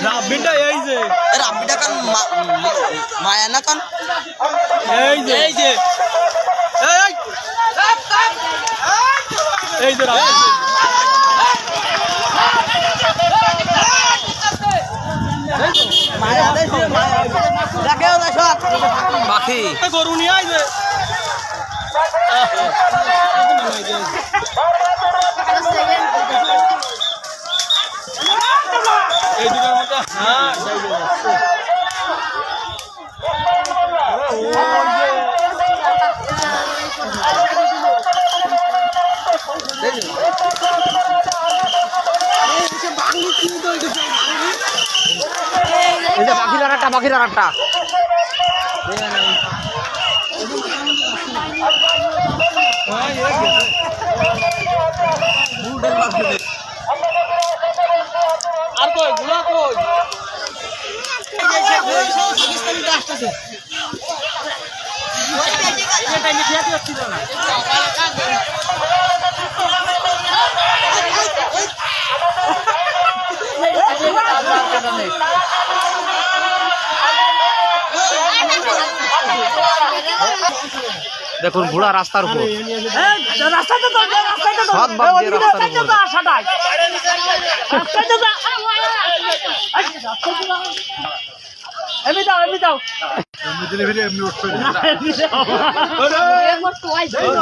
রাব্বিটা এই যে রাব্বিটা কান মায়া না কান এই যে এই যে রাব্বি পাখি গরু নিয়ে আইছে এই দুটার মধ্যে হ্যাঁ পাখির আর একটা আর কই গুলা কই দেখুন ঘোড়া রাস্তার উপর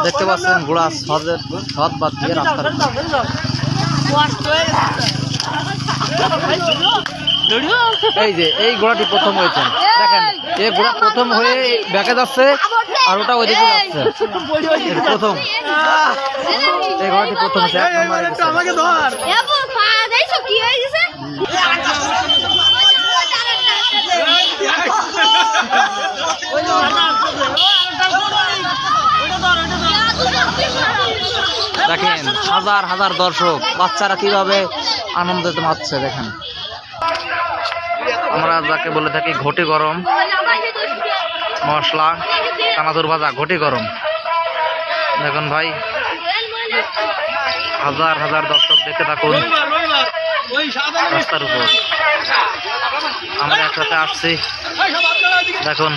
দেখতে পাচ্ছেন ঘোড়া সদ বাদ দিয়ে রাস্তার এই যে এই ঘোড়াটি প্রথম হয়েছেন দেখেন এই ঘোড়া প্রথম হয়ে ব্যাকে যাচ্ছে আর ওটা ওইদিকে যাচ্ছে প্রথম এই ঘোড়াটি প্রথম আমাকে ধর দেখেন হাজার হাজার দর্শক বাচ্চারা কিভাবে আনন্দ মাতছে দেখেন আমরা যাকে বলে থাকি ঘটি গরম মশলা চানাচুর ভাজা ঘটি গরম দেখুন ভাই হাজার হাজার দর্শক দেখতে থাকুন রাস্তার উপর আমরা একসাথে আসছি দেখুন